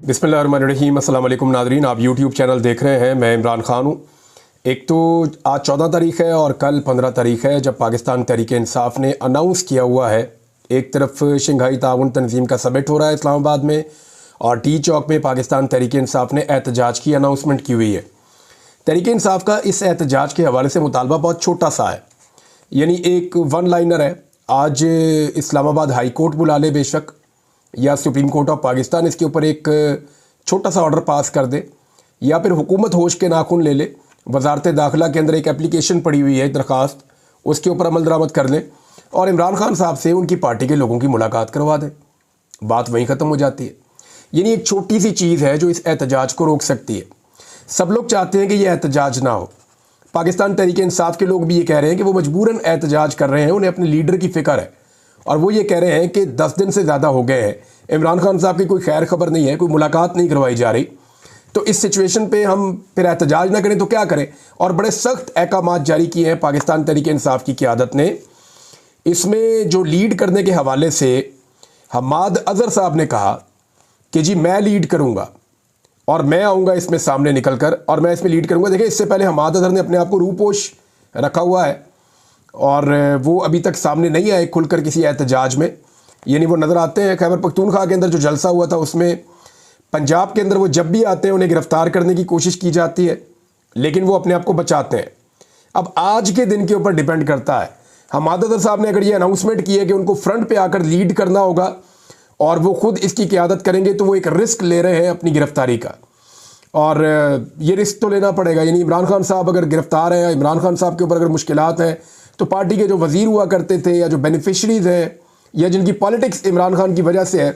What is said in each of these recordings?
बिस्मिल्लाहिर्रहमानिर्रहीम। अस्सलाम वालेकुम नाज़रीन, आप यूट्यूब चैनल देख रहे हैं। मैं इमरान ख़ान हूँ। एक तो आज 14 तारीख़ है और कल 15 तारीख़ है जब पाकिस्तान तहरीक इंसाफ ने अनाउंस किया हुआ है। एक तरफ शंघाई ताउन तंजीम का समिट हो रहा है इस्लामाबाद में और टी चौक में पाकिस्तान तहरीक इंसाफ ने एहतजाज की अनाउंसमेंट की हुई है। तहरीक इंसाफ का इस एहतजाज के हवाले से मुतालबा बहुत छोटा सा है, यानी एक वन लाइनर है। आज इस्लामाबाद हाई कोर्ट बुला ले बेशक, या सुप्रीम कोर्ट ऑफ पाकिस्तान इसके ऊपर एक छोटा सा ऑर्डर पास कर दे, या फिर हुकूमत होश के नाखून ले ले। वजारत दाखिला के अंदर एक एप्लीकेशन पड़ी हुई है, दरख्वास्त, उसके ऊपर अमल दरामद कर लें और इमरान खान साहब से उनकी पार्टी के लोगों की मुलाकात करवा दें। बात वहीं ख़त्म हो जाती है। यानी एक छोटी सी चीज़ है जो इस एहतजाज को रोक सकती है। सब लोग चाहते हैं कि यह एहतजाज ना हो। पाकिस्तान तहरीक इंसाफ के लोग भी ये कह रहे हैं कि वो मजबूरन एहतजाज कर रहे हैं, उन्हें अपने लीडर की फ़िक्र है और वो ये कह रहे हैं कि 10 दिन से ज़्यादा हो गए हैं, इमरान खान साहब की कोई खैर खबर नहीं है, कोई मुलाकात नहीं करवाई जा रही। तो इस सिचुएशन पे हम फिर एहतजाज ना करें तो क्या करें। और बड़े सख्त अहकामात जारी किए हैं पाकिस्तान तहरीक इंसाफ की क़यादत ने। इसमें जो लीड करने के हवाले से हमाद अज़हर साहब ने कहा कि जी मैं लीड करूँगा और मैं आऊँगा इसमें सामने निकल कर और मैं इसमें लीड करूँगा। देखिए, इससे पहले हमाद अज़हर ने अपने आप को रूपोश रखा हुआ है और वो अभी तक सामने नहीं आए खुलकर किसी एहतजाज में। यानी वो नज़र आते हैं खैबर पख्तूनख्वा के अंदर जो जलसा हुआ था उसमें, पंजाब के अंदर वो जब भी आते हैं उन्हें गिरफ़्तार करने की कोशिश की जाती है, लेकिन वो अपने आप को बचाते हैं। अब आज के दिन के ऊपर डिपेंड करता है। हमाद अज़हर साहब ने अगर ये अनाउंसमेंट की है कि उनको फ्रंट पे आकर लीड करना होगा और वो खुद इसकी क़यादत करेंगे, तो वो एक रिस्क ले रहे हैं अपनी गिरफ़्तारी का, और ये रिस्क तो लेना पड़ेगा। यानी इमरान खान साहब अगर गिरफ़्तार हैं, इमरान खान साहब के ऊपर अगर मुश्किलात हैं, तो पार्टी के जो वज़ीर हुआ करते थे या जो बेनिफिशरीज़ हैं या जिनकी पॉलिटिक्स इमरान खान की वजह से है,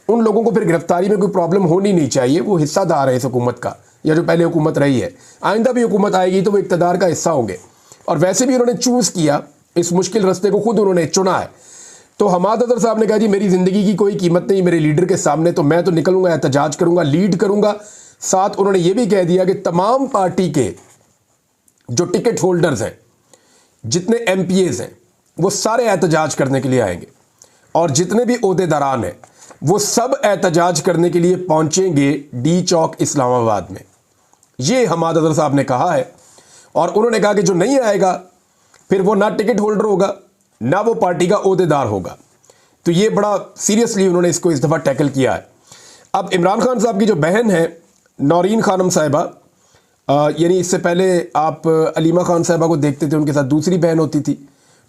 उन लोगों को फिर गिरफ्तारी में कोई प्रॉब्लम होनी नहीं चाहिए। वो हिस्सादार है इस हुकूमत का, या जो पहले हुकूमत रही है। आइंदा भी हुकूमत आएगी तो वो इक़्तिदार का हिस्सा होंगे, और वैसे भी उन्होंने चूज़ किया, इस मुश्किल रास्ते को खुद उन्होंने चुना है। तो हमाद अज़हर साहब ने कहा जी मेरी ज़िंदगी की कोई कीमत नहीं मेरे लीडर के सामने, तो मैं तो निकलूँगा, एहतजाज करूँगा, लीड करूँगा। साथ उन्होंने ये भी कह दिया कि तमाम पार्टी के जो टिकट होल्डर्स हैं, जितने MPAs हैं, वो सारे एहतजाज करने के लिए आएंगे और जितने भी ओहदेदारान हैं वो सब एहतजाज करने के लिए पहुंचेंगे डी चौक इस्लामाबाद में। ये हमाद अज़हर साहब ने कहा है। और उन्होंने कहा कि जो नहीं आएगा फिर वो ना टिकट होल्डर होगा ना वो पार्टी का ओहदेदार होगा। तो ये बड़ा सीरियसली उन्होंने इसको इस दफ़ा टैकल किया है। अब इमरान खान साहब की जो बहन है नौरीन खानम साहिबा, यानी इससे पहले आप अलीमा खान साहिबा को देखते थे, उनके साथ दूसरी बहन होती थी,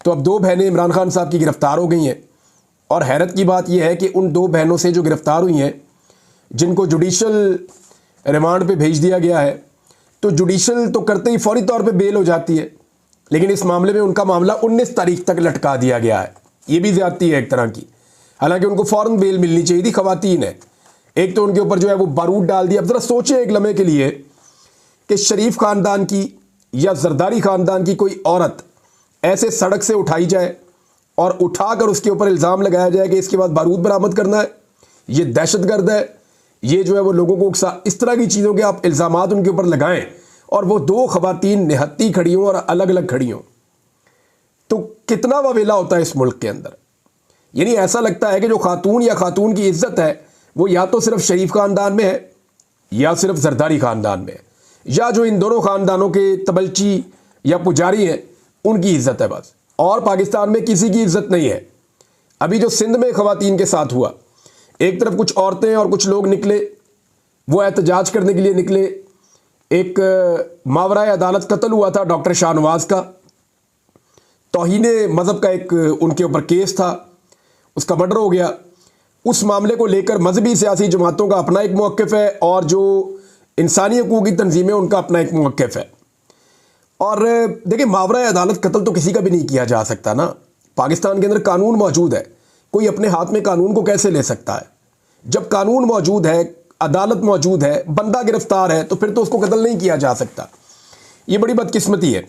तो अब 2 बहनें इमरान खान साहब की गिरफ़्तार हो गई हैं। और हैरत की बात यह है कि उन 2 बहनों से जो गिरफ़्तार हुई हैं, जिनको जुडिशल रिमांड पे भेज दिया गया है, तो जुडिशल तो करते ही फौरी तौर पे बेल हो जाती है, लेकिन इस मामले में उनका मामला 19 तारीख तक लटका दिया गया है। ये भी ज़्यादती है एक तरह की, हालांकि उनको फ़ौरन बेल मिलनी चाहिए थी। ख़वातीन है, एक तो उनके ऊपर जो है वो बारूद डाल दिया। अब ज़रा सोचें एक लम्हे के लिए कि शरीफ ख़ानदान की या जरदारी ख़ानदान की कोई औरत ऐसे सड़क से उठाई जाए और उठाकर उसके ऊपर इल्ज़ाम लगाया जाए कि इसके बाद बारूद बरामद करना है, ये दहशतगर्द है, ये जो है वो लोगों को इस तरह की चीज़ों के आप इल्ज़ामात उनके ऊपर लगाएं और वो 2 ख़वातीन निहत्ती खड़ी हों और अलग अलग खड़ी हों, तो कितना ववेला होता है इस मुल्क के अंदर। यानी ऐसा लगता है कि जो खातून या खातून की इज़्ज़त है वो या तो सिर्फ शरीफ ख़ानदान में है या सिर्फ जरदारी ख़ानदान में है, या जो इन दोनों ख़ानदानों के तबलची या पुजारी हैं उनकी इज़्ज़त है बस, और पाकिस्तान में किसी की इज़्ज़त नहीं है। अभी जो सिंध में ख़वातीन के साथ हुआ, एक तरफ कुछ औरतें और कुछ लोग निकले, वो एहतजाज करने के लिए निकले। एक मावराए अदालत कत्ल हुआ था डॉक्टर शाहनवाज का, तौहीने मज़हब का एक उनके ऊपर केस था, उसका मर्डर हो गया। उस मामले को लेकर मजहबी सियासी जमातों का अपना एक मौक़िफ़ है और जो इंसानी हकूक़ की तंजीमें उनका अपना एक मौक़िफ़ है। और देखिए, मावराए अदालत कत्ल तो किसी का भी नहीं किया जा सकता ना। पाकिस्तान के अंदर कानून मौजूद है, कोई अपने हाथ में कानून को कैसे ले सकता है। जब कानून मौजूद है, अदालत मौजूद है, बंदा गिरफ्तार है, तो फिर तो उसको कत्ल नहीं किया जा सकता। ये बड़ी बदकिस्मती है।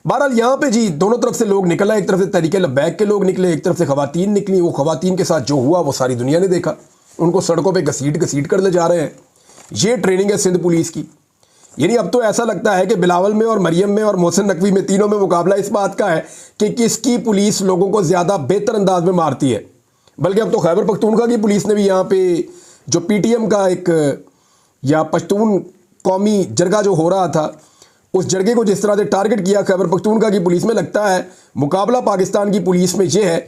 बहरहाल यहाँ पे जी दोनों तरफ से लोग निकला, एक तरफ से तहरीक लब्बैक के लोग निकले, एक तरफ से ख़वातीन निकली। वो ख़वातीन के साथ जो हुआ वो सारी दुनिया ने देखा, उनको सड़कों पे घसीट कर ले जा रहे हैं। ये ट्रेनिंग है सिंध पुलिस की। यानी अब तो ऐसा लगता है कि बिलावल में और मरियम में और मोहसिन नकवी में, तीनों में मुकाबला इस बात का है कि किसकी पुलिस लोगों को ज़्यादा बेहतर अंदाज में मारती है। बल्कि अब तो खैबर पख्तूनख्वा की पुलिस ने भी यहाँ पे जो पीटीएम का एक या पश्तून कौमी जरगा जो हो रहा था, उस जरगे को जिस तरह से टारगेट किया खैबर पख्तूनख्वा की पुलिस में, लगता है मुकाबला पाकिस्तान की पुलिस में यह है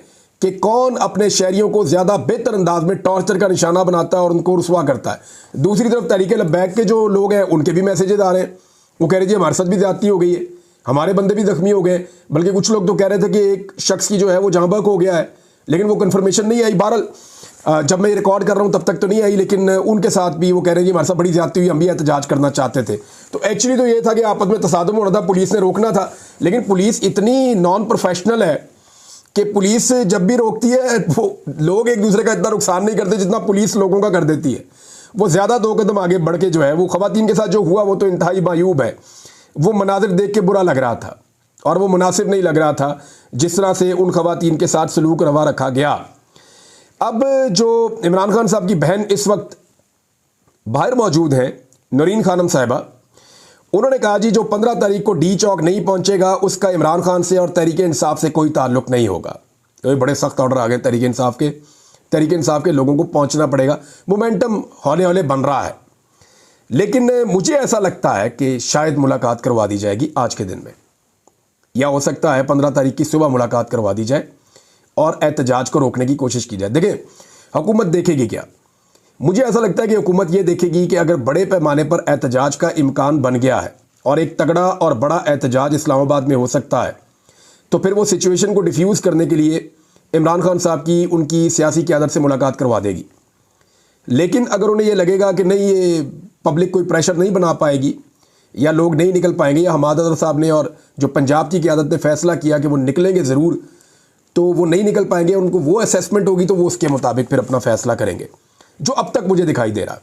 कि कौन अपने शहरियों को ज़्यादा बेहतर अंदाज में टॉर्चर का निशाना बनाता है और उनको रुसवा करता है। दूसरी तरफ तहरीक लब्बैक के जो लोग हैं उनके भी मैसेजेस आ रहे हैं, वो कह रहे जी हमारे साथ भी ज़्यादती हो गई है, हमारे बंदे भी जख्मी हो गए, बल्कि कुछ लोग तो कह रहे थे कि एक शख्स की जो है वो जहाँ बहक हो गया है, लेकिन वो कन्फर्मेशन नहीं आई। बहरहाल जब मैं रिकॉर्ड कर रहा हूँ तब तक तो नहीं आई, लेकिन उनके साथ भी वो कह रहे हैं जी हमारे साथ बड़ी ज़्यादती हुई, हम भी एहतजाज करना चाहते थे। तो एक्चुअली तो ये था कि आपस में तसादुम होना था, पुलिस ने रोकना था, लेकिन पुलिस इतनी नॉन प्रोफेशनल है कि पुलिस जब भी रोकती है वो लोग एक दूसरे का इतना नुकसान नहीं करते जितना पुलिस लोगों का कर देती है। वो ज़्यादा 2 कदम आगे बढ़ के जो है वो ख़वातीन के साथ जो हुआ वो तो इंतहाई मायूब है। वो मनाजिर देख के बुरा लग रहा था और वो मुनासिब नहीं लग रहा था जिस तरह से उन ख़वातीन के साथ सलूक रवा रखा गया। अब जो इमरान खान साहब की बहन इस वक्त बाहर मौजूद हैं, नौरीन खानम साहिबा, उन्होंने कहा जी जो 15 तारीख को डी चौक नहीं पहुंचेगा उसका इमरान खान से और तहरीक इंसाफ से कोई ताल्लुक नहीं होगा। तो ये बड़े सख्त ऑर्डर आ गए तहरीक इंसाफ के लोगों को पहुंचना पड़ेगा। मोमेंटम हौले हौले बन रहा है, लेकिन मुझे ऐसा लगता है कि शायद मुलाकात करवा दी जाएगी आज के दिन में, या हो सकता है 15 तारीख की सुबह मुलाकात करवा दी जाए और एहतजाज को रोकने की कोशिश की जाए। देखें हुकूमत देखेगी क्या, मुझे ऐसा लगता है कि हुकूमत ये देखेगी कि अगर बड़े पैमाने पर एहतजाज का इम्कान बन गया है और एक तगड़ा और बड़ा एहतजाज इस्लामाबाद में हो सकता है, तो फिर वो सिचुएशन को डिफ्यूज़ करने के लिए इमरान खान साहब की उनकी सियासी क़यादत से मुलाकात करवा देगी। लेकिन अगर उन्हें ये लगेगा कि नहीं ये पब्लिक कोई प्रेशर नहीं बना पाएगी या लोग नहीं निकल पाएंगे, या हमाद अजहर साहब ने और जो पंजाब की क़यादत ने फैसला किया कि वो निकलेंगे ज़रूर, तो वो नहीं निकल पाएंगे, उनको वो असेसमेंट होगी तो वो उसके मुताबिक फिर अपना फ़ैसला करेंगे, जो अब तक मुझे दिखाई दे रहा।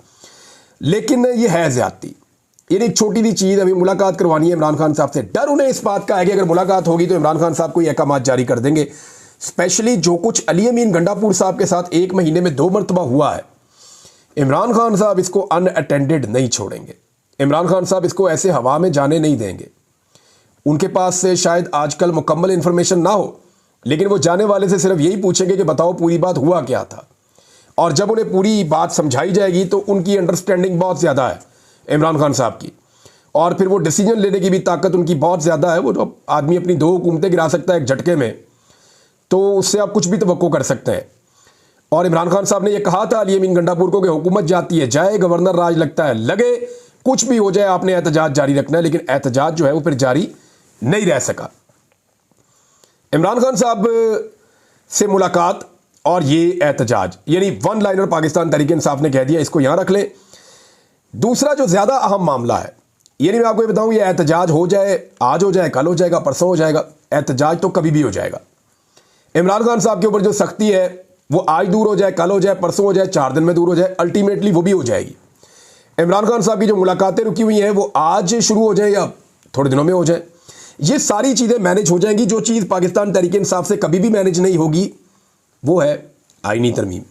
लेकिन ये है ज़्यादती। ये एक छोटी सी चीज़, अभी मुलाकात करवानी है इमरान खान साहब से। डर उन्हें इस बात का है कि अगर मुलाकात होगी तो इमरान खान साहब कोई अहकाम जारी कर देंगे। स्पेशली जो कुछ अली अमीन गंडापुर साहब के साथ 1 महीने में 2 मरतबा हुआ है, इमरान खान साहब इसको अनअटेंडेड नहीं छोड़ेंगे। इमरान खान साहब इसको ऐसे हवा में जाने नहीं देंगे। उनके पास से शायद आजकल मुकम्मल इन्फॉर्मेशन ना हो, लेकिन वो जाने वाले से सिर्फ यही पूछेंगे कि बताओ पूरी बात हुआ क्या था। और जब उन्हें पूरी बात समझाई जाएगी तो उनकी अंडरस्टैंडिंग बहुत ज़्यादा है इमरान खान साहब की, और फिर वो डिसीजन लेने की भी ताकत उनकी बहुत ज़्यादा है। वो जो आदमी अपनी 2 हुकूमतें गिरा सकता है एक झटके में, तो उससे आप कुछ भी तवक्को कर सकते हैं। और इमरान खान साहब ने यह कहा था अली अमीन गंडापुर को कि हुकूमत जाती है जाए, गवर्नर राज लगता है लगे, कुछ भी हो जाए आपने एहतजाज जारी रखना है। लेकिन एहतजाज जो है वो फिर जारी नहीं रह सका। इमरान खान साहब से मुलाकात और ये एहतजाज, यानी वन लाइनर पाकिस्तान तहरीक इंसाफ ने कह दिया, इसको यहां रख लें। दूसरा जो ज़्यादा अहम मामला है, यानी मैं आपको ये बताऊं, ये एहतजाज हो जाए, आज हो जाए, कल हो जाएगा, परसों हो जाएगा, एहतजाज तो कभी भी हो जाएगा। इमरान खान साहब के ऊपर जो सख्ती है वो आज दूर हो जाए, कल हो जाए, परसों हो जाए, 4 दिन में दूर हो जाए, अल्टीमेटली वो भी हो जाएगी। इमरान खान साहब की जो मुलाकातें रुकी हुई हैं वो आज शुरू हो जाए या थोड़े दिनों में हो जाए, ये सारी चीज़ें मैनेज हो जाएंगी। जो चीज़ पाकिस्तान तहरीक इंसाफ से कभी भी मैनेज नहीं होगी वो है आईनी तरमीम।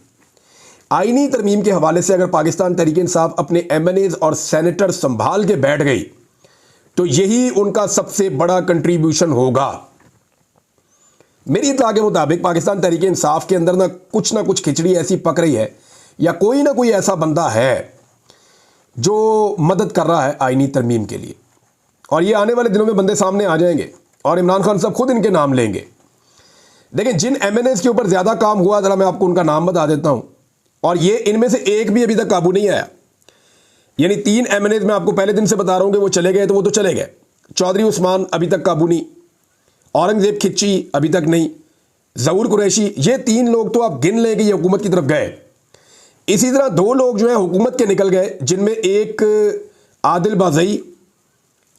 आईनी तरमीम के हवाले से अगर पाकिस्तान तहरीक इंसाफ अपने MNAs और सेनेटर संभाल के बैठ गई तो यही उनका सबसे बड़ा कंट्रीब्यूशन होगा। मेरी इत्तला के मुताबिक पाकिस्तान तहरीक इंसाफ के अंदर ना कुछ खिचड़ी ऐसी पक रही है, या कोई ना कोई ऐसा बंदा है जो मदद कर रहा है आईनी तरमीम के लिए, और ये आने वाले दिनों में बंदे सामने आ जाएंगे और इमरान खान साहब खुद इनके नाम लेंगे। देखिए जिन MNAs के ऊपर ज़्यादा काम हुआ, ज़रा मैं आपको उनका नाम बता देता हूँ, और ये इनमें से एक भी अभी तक काबू नहीं आया। यानी 3 MNAs मैं आपको पहले दिन से बता रहा हूँ कि वो चले गए, तो वो तो चले गए। चौधरी उस्मान अभी तक काबू नहीं, औरंगजेब खिच्ची अभी तक नहीं, ज़हूर कुरैशी, ये 3 लोग तो आप गिन लें कि ये हुकूमत की तरफ गए। इसी तरह 2 लोग जो है हुकूमत के निकल गए, जिनमें एक आदिल बाज़ई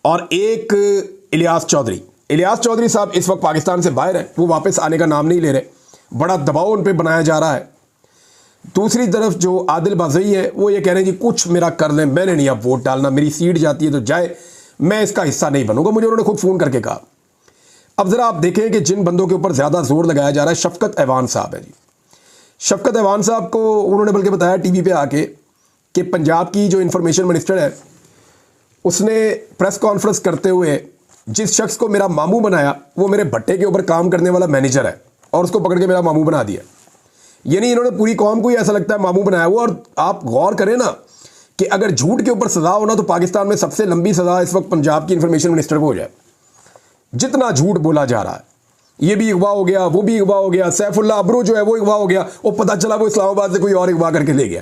और एक इलियास चौधरी। इलियास चौधरी साहब इस वक्त पाकिस्तान से बाहर है, वो वापस आने का नाम नहीं ले रहे, बड़ा दबाव उन पर बनाया जा रहा है। दूसरी तरफ जो आदिल बाज़ई है वो ये कह रहे हैं जी कुछ मेरा कर लें, मैंने नहीं अब वोट डालना, मेरी सीट जाती है तो जाए, मैं इसका हिस्सा नहीं बनूंगा। मुझे उन्होंने खुद फ़ोन करके कहा। अब ज़रा आप देखें कि जिन बंदों के ऊपर ज़्यादा जोर लगाया जा रहा है, शफकत ऐवान साहब है जी। शफकत ऐवान साहब को उन्होंने बल्कि बताया टीवी पे आके कि पंजाब की जो इंफॉर्मेशन मिनिस्टर है उसने प्रेस कॉन्फ्रेंस करते हुए जिस शख्स को मेरा मामू बनाया वो मेरे भट्टे के ऊपर काम करने वाला मैनेजर है, और उसको पकड़ के मेरा मामू बना दिया। ये नहीं इन्होंने पूरी कौम को ही ऐसा लगता है मामू बनाया हुआ। और आप गौर करें ना कि अगर झूठ के ऊपर सजा होना तो पाकिस्तान में सबसे लंबी सजा इस वक्त पंजाब की इंफॉर्मेशन मिनिस्टर को हो जाए। जितना झूठ बोला जा रहा है, ये भी अगवा हो गया, वो भी अगवा हो गया, सैफुल्ला अबरू जो है वो अगवा हो गया, वो पता चला वो इस्लामाबाद से कोई और अगवा करके ले गया।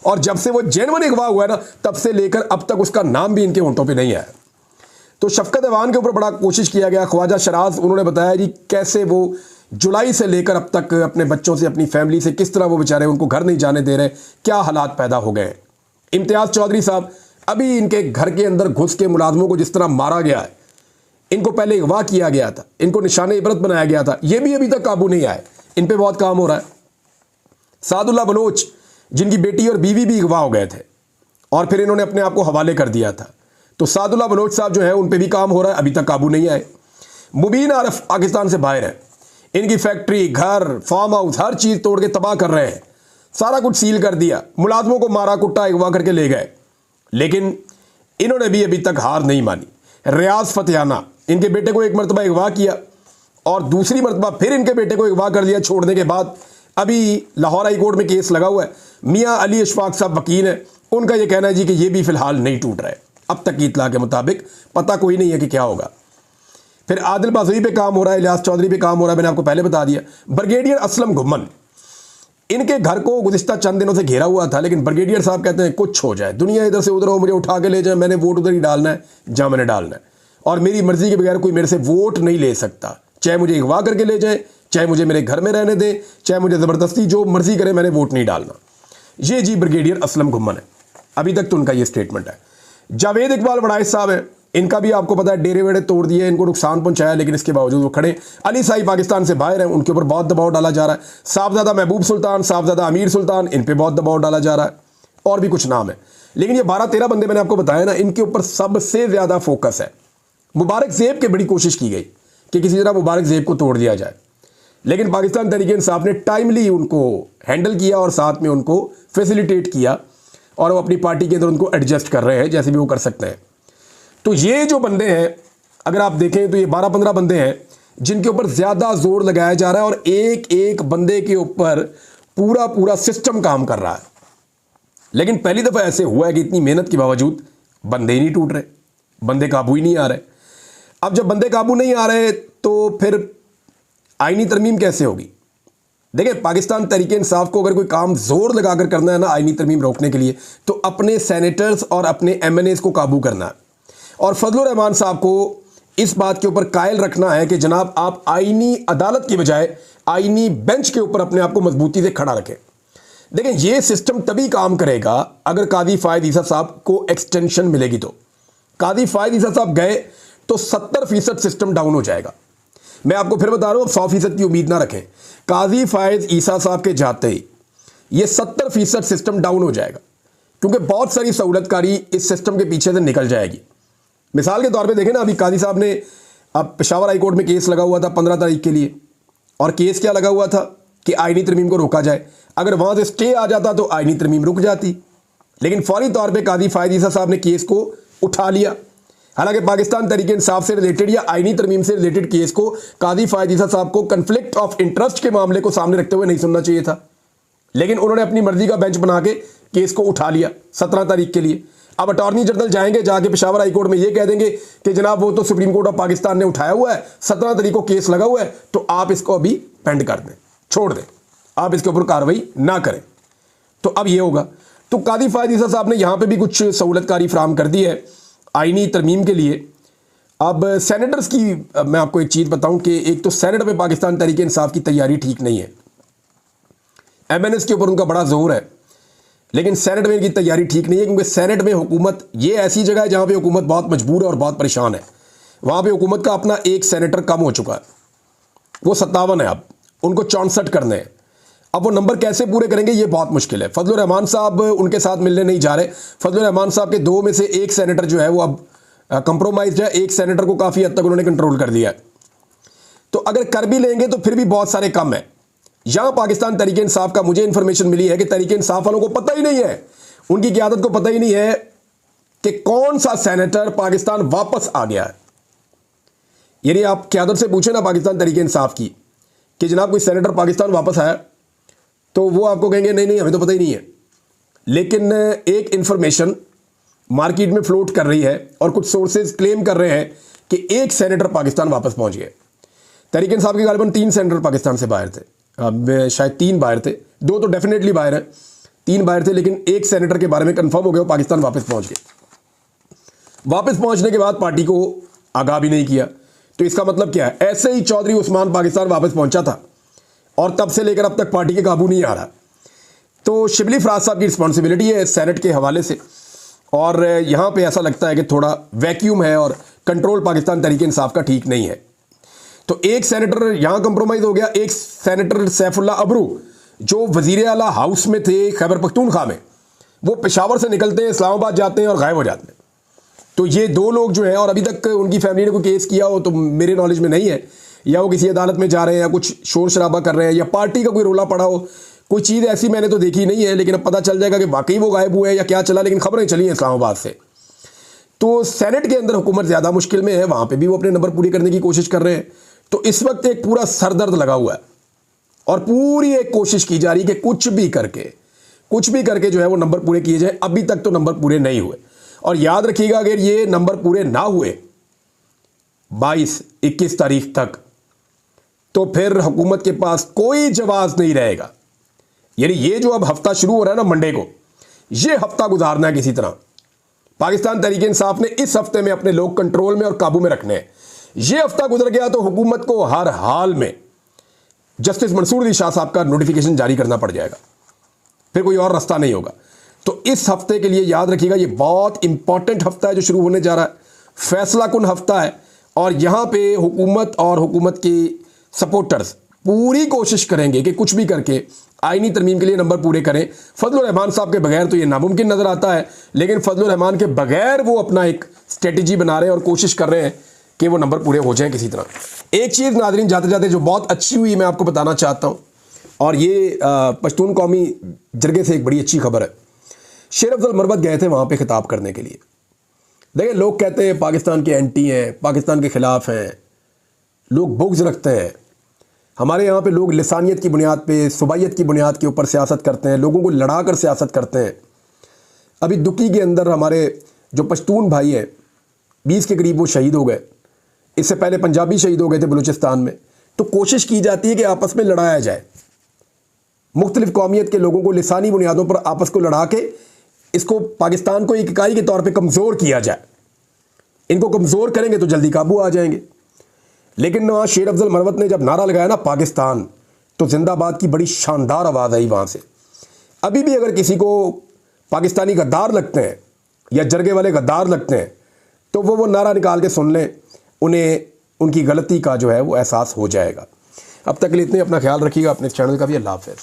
और जब से वो जेनवन अगवा हुआ है ना, तब से लेकर अब तक उसका नाम भी इनके होंठों पे नहीं आया। तो शफकत अवान के ऊपर बड़ा कोशिश किया गया। ख्वाजा शराज उन्होंने बताया जी कैसे वो जुलाई से लेकर अब तक अपने बच्चों से, अपनी फैमिली से किस तरह वो बेचारे उनको घर नहीं जाने दे रहे, क्या हालात पैदा हो गए। इम्तियाज़ चौधरी साहब, अभी इनके घर के अंदर घुस के मुलाजमों को जिस तरह मारा गया है, इनको पहले अगवा किया गया था, इनको निशाने इबरत बनाया गया था, ये भी अभी तक काबू नहीं आए। इन पे बहुत काम हो रहा है। सादुल्ला बलोच जिनकी बेटी और बीवी भी अगवा हो गए थे और फिर इन्होंने अपने आप को हवाले कर दिया था, तो सादुल्ला बलोच साहब जो है उन पे भी काम हो रहा है, अभी तक काबू नहीं आए। मुबीन आरफ पाकिस्तान से बाहर है, इनकी फैक्ट्री, घर, फार्म हाउस, हर चीज़ तोड़ के तबाह कर रहे हैं, सारा कुछ सील कर दिया, मुलाजमों को मारा कुट्टा अगवा करके ले गए, लेकिन इन्होंने भी अभी तक हार नहीं मानी। रियाज फतेहाना, इनके बेटे को एक मरतबा अगवा किया और दूसरी मरतबा फिर इनके बेटे को अगवा कर दिया छोड़ने के बाद। अभी लाहौर हाई कोर्ट में केस लगा हुआ है। मियाँ अली इशफाक साहब वकील हैं, उनका यह कहना है जी कि ये भी फिलहाल नहीं टूट रहा है, अब तक की इतला के मुताबिक, पता कोई नहीं है कि क्या होगा। फिर आदिल बाज़ोई पे काम हो रहा है, इलियास चौधरी पे काम हो रहा है, मैंने आपको पहले बता दिया। ब्रिगेडियर असलम घुम्मन, इनके घर को गुज़िश्ता चंद दिनों से घेरा हुआ था, लेकिन ब्रिगेडियर साहब कहते हैं कुछ हो जाए, दुनिया इधर से उधर हो, मुझे उठा के ले जाए, मैंने वोट उधर ही डालना है जहाँ मैंने डालना है, और मेरी मर्जी के बगैर कोई मेरे से वोट नहीं ले सकता, चाहे मुझे अगवा करके ले जाए, चाहे मुझे मेरे घर में रहने दे, चाहे मुझे ज़बरदस्ती जो मर्जी करे, मैंने वोट नहीं डालना। ये जी ब्रिगेडियर असलम घुम्मन है, अभी तक तो उनका ये स्टेटमेंट है। जावेद इकबाल वड़ाइश साहब हैं, इनका भी आपको पता है डेरे वेड़े तोड़ दिए, इनको नुकसान पहुंचाया, लेकिन इसके बावजूद वो खड़े। अली साई पाकिस्तान से बाहर हैं, उनके ऊपर बहुत दबाव डाला जा रहा है। साहबजादा महबूब सुल्तान, साहबजादा अमीर सुल्तान, इन पे बहुत दबाव डाला जा रहा है, और भी कुछ नाम है। लेकिन ये 12-13 बंदे मैंने आपको बताया ना, इनके ऊपर सबसे ज़्यादा फोकस है। मुबारक ज़ेब की बड़ी कोशिश की गई कि किसी तरह मुबारक ज़ेब को तोड़ दिया जाए, लेकिन पाकिस्तान तहरीक इंसाफ ने टाइमली उनको हैंडल किया और साथ में उनको फैसिलिटेट किया, और वो अपनी पार्टी के अंदर उनको एडजस्ट कर रहे हैं जैसे भी वो कर सकते हैं। तो ये जो बंदे हैं, अगर आप देखें तो ये 12-15 बंदे हैं जिनके ऊपर ज़्यादा जोर लगाया जा रहा है, और एक एक बंदे के ऊपर पूरा पूरा सिस्टम काम कर रहा है। लेकिन पहली दफ़ा ऐसे हुआ है कि इतनी मेहनत के बावजूद बंदे ही नहीं टूट रहे, बंदे काबू ही नहीं आ रहे। अब जब बंदे काबू नहीं आ रहे तो फिर आईनी तरमीम कैसे होगी? देखिए, पाकिस्तान तहरीक इंसाफ को अगर कोई काम जोर लगाकर करना है ना आईनी तरमीम रोकने के लिए, तो अपने सेनेटर्स और अपने MNAs को काबू करना है, और फजलुर रहमान साहब को इस बात के ऊपर कायल रखना है कि जनाब आप आईनी अदालत की बजाय आईनी बेंच के ऊपर अपने आप को मजबूती से खड़ा रखें। देखें, ये सिस्टम तभी काम करेगा अगर कादी फायद ईसा साहब को एक्सटेंशन मिलेगी। तो कादी फायद ईसा साहब गए तो 70% सिस्टम डाउन हो जाएगा। मैं आपको फिर बता रहा हूँ, 100% की उम्मीद ना रखें। कादी फायद ईसा साहब के जाते ही ये 70% सिस्टम डाउन हो जाएगा, क्योंकि बहुत सारी सहूलतकारी इस सिस्टम के पीछे से निकल जाएगी। मिसाल के तौर पे देखें ना, अभी कादी साहब ने, अब पेशावर हाई कोर्ट में केस लगा हुआ था 15 तारीख के लिए, और केस क्या लगा हुआ था कि आईनी तरमीम को रोका जाए। अगर वहाँ से स्टे आ जाता तो आईनी तरमीम रुक जाती, लेकिन फौरी तौर पे कादी फायद ईसा साहब ने केस को उठा लिया। हालांकि पाकिस्तान तहरीक इंसाफ से रिलेटेड या आईनी तरमीम से रिलेटेड केस को कादी फायद ईसा साहब को कन्फ्लिक्ट ऑफ इंटरेस्ट के मामले को सामने रखते हुए नहीं सुनना चाहिए था, लेकिन उन्होंने अपनी मर्जी का बेंच बना के केस को उठा लिया 17 तारीख के लिए। अब अटॉर्नी जनरल जाएंगे, जाके पेशावर हाई कोर्ट में ये कह देंगे कि जनाब वो तो सुप्रीम कोर्ट ऑफ पाकिस्तान ने उठाया हुआ है, 17 तारीख को केस लगा हुआ है, तो आप इसको अभी पेंड कर दें, छोड़ दें, आप इसके ऊपर कार्रवाई ना करें। तो अब ये होगा। तो कादी फायद ईसा साहब ने यहाँ पे भी कुछ सहूलतकारी फराम कर दी है आईनी तरमीम के लिए। अब सेनेटर्स की मैं आपको एक चीज़ बताऊं कि एक तो सेनेट में पाकिस्तान तहरीक इंसाफ की तैयारी ठीक नहीं है, MNAs के ऊपर उनका बड़ा जोर है, लेकिन सेनेट में इनकी तैयारी ठीक नहीं है, क्योंकि सेनेट में हुकूमत, ये ऐसी जगह है जहाँ पे हुकूमत बहुत मजबूर है और बहुत परेशान है। वहाँ पे हुकूमत का अपना एक सेनेटर कम हो चुका है, वो 57 है, अब उनको 64 करने हैं। अब वो नंबर कैसे पूरे करेंगे ये बहुत मुश्किल है। फजलुर रहमान साहब उनके साथ मिलने नहीं जा रहे। फजलुर रहमान साहब के 2 में से 1 सेनेटर जो है वो अब कंप्रोमाइज है, 1 सेनेटर को काफ़ी हद तक उन्होंने कंट्रोल कर दिया है। तो अगर कर भी लेंगे तो फिर भी बहुत सारे कम है। यहां पाकिस्तान तहरीक इंसाफ का मुझे इंफॉर्मेशन मिली है कि तहरीक इंसाफ वालों को पता ही नहीं है, उनकी क़यादत को पता ही नहीं है कि कौन सा सेनेटर पाकिस्तान वापस आ गया है। यानी आप क़यादत से पूछे ना पाकिस्तान तहरीक इंसाफ की कि जनाब कोई सेनेटर पाकिस्तान वापस आया, तो वो आपको कहेंगे नहीं नहीं हमें तो पता ही नहीं है। लेकिन एक इंफॉर्मेशन मार्केट में फ्लोट कर रही है और कुछ सोर्सेज क्लेम कर रहे हैं कि एक सेनेटर पाकिस्तान वापस पहुंच गए। तहरीक इंसाफ के गालिबन 3 सेनेटर पाकिस्तान से बाहर थे, अब शायद 3 बाहर थे, 2 तो डेफिनेटली बाहर हैं, 3 बाहर थे, लेकिन एक सेनेटर के बारे में कंफर्म हो गया वो पाकिस्तान वापस पहुंच गए। वापस पहुंचने के बाद पार्टी को आगाह भी नहीं किया, तो इसका मतलब क्या है? ऐसे ही चौधरी उस्मान पाकिस्तान वापस पहुंचा था और तब से लेकर अब तक पार्टी के काबू नहीं आ रहा। तो शिबली फराज साहब की रिस्पॉन्सिबिलिटी है सेनेट के हवाले से, और यहां पे ऐसा लगता है कि थोड़ा वैक्यूम है और कंट्रोल पाकिस्तान तहरीक इंसाफ का ठीक नहीं है। तो एक सेनेटर यहां कंप्रोमाइज हो गया। एक सेनेटर सैफुल्ला अबरू जो वजीर आला हाउस में थे खैबर पख्तूनख्वा में, वो पेशावर से निकलते हैं, इस्लामाबाद जाते हैं और गायब हो जाते हैं। तो ये 2 लोग जो हैं, और अभी तक उनकी फैमिली ने कोई केस किया हो तो मेरे नॉलेज में नहीं है, या वो किसी अदालत में जा रहे हैं या कुछ शोर शराबा कर रहे हैं या पार्टी का कोई रोला पड़ा हो, कोई चीज़ ऐसी मैंने तो देखी नहीं है। लेकिन अब पता चल जाएगा कि वाकई वो गायब हुए या क्या चला, लेकिन खबरें चली हैं इस्लामाबाद से। तो सेनेट के अंदर हुकूमत ज़्यादा मुश्किल में है, वहाँ पे भी वो अपने नंबर पूरे करने की कोशिश कर रहे हैं। तो इस वक्त एक पूरा सरदर्द लगा हुआ है और पूरी एक कोशिश की जा रही है कि कुछ भी करके जो है वो नंबर पूरे किए जाए। अभी तक तो नंबर पूरे नहीं हुए, और याद रखिएगा अगर ये नंबर पूरे ना हुए 22-21 तारीख तक, तो फिर हुकूमत के पास कोई जवाब नहीं रहेगा। यानी ये जो अब हफ्ता शुरू हो रहा है ना मंडे को, ये हफ्ता गुजारना है किसी तरह। पाकिस्तान तहरीक इंसाफ ने इस हफ्ते में अपने लोग कंट्रोल में और काबू में रखने हैं। ये हफ्ता गुजर गया तो हुकूमत को हर हाल में जस्टिस मंसूर अली शाह साहब का नोटिफिकेशन जारी करना पड़ जाएगा, फिर कोई और रास्ता नहीं होगा। तो इस हफ्ते के लिए याद रखिएगा ये बहुत इंपॉर्टेंट हफ्ता है जो शुरू होने जा रहा है, फैसला कुन हफ्ता है। और यहां पे हुकूमत और हुकूमत की सपोर्टर्स पूरी कोशिश करेंगे कि कुछ भी करके आईनी तरमीम के लिए नंबर पूरे करें। फजलुर रहमान साहब के बगैर तो ये नामुमकिन नजर आता है, लेकिन फजलुर रहमान के बगैर वो अपना एक स्ट्रेटजी बना रहे हैं और कोशिश कर रहे हैं कि वो नंबर पूरे हो जाएं किसी तरह। एक चीज़ नाज़रीन जाते जाते जो बहुत अच्छी हुई मैं आपको बताना चाहता हूँ, और ये पश्तून कौमी जरगे से एक बड़ी अच्छी खबर है। शेर अफजल मरवत गए थे वहाँ पे खिताब करने के लिए। देखिए लोग कहते हैं पाकिस्तान के एंटी हैं, पाकिस्तान के ख़िलाफ़ हैं, लोग बुग़्ज़ रखते हैं। हमारे यहाँ पे लोग लिसानियत की बुनियाद पे, सुबाइयत की बुनियाद के ऊपर सियासत करते हैं, लोगों को लड़ा कर सियासत करते हैं। अभी दुकी के अंदर हमारे जो पश्तून भाई हैं 20 के करीब वो शहीद हो गए, इससे पहले पंजाबी शहीद हो गए थे बलूचिस्तान में। तो कोशिश की जाती है कि आपस में लड़ाया जाए, मुख्तलिफ कौमियत के लोगों को लिसानी बुनियादों पर आपस को लड़ा के इसको पाकिस्तान को एक इकाई के तौर पे कमज़ोर किया जाए। इनको कमज़ोर करेंगे तो जल्दी काबू आ जाएंगे। लेकिन वहाँ शेर अफजल मरवत ने जब नारा लगाया ना पाकिस्तान, तो जिंदाबाद की बड़ी शानदार आवाज़ आई वहाँ से। अभी भी अगर किसी को पाकिस्तानी गद्दार लगते हैं या जरगे वाले गद्दार लगते हैं तो वो नारा निकाल के सुन लें, उन्हें उनकी गलती का जो है वो एहसास हो जाएगा। अब तक के लिए इतने, अपना ख्याल रखिएगा, अपने चैनल का भी। अल्लाह हाफ़िज़।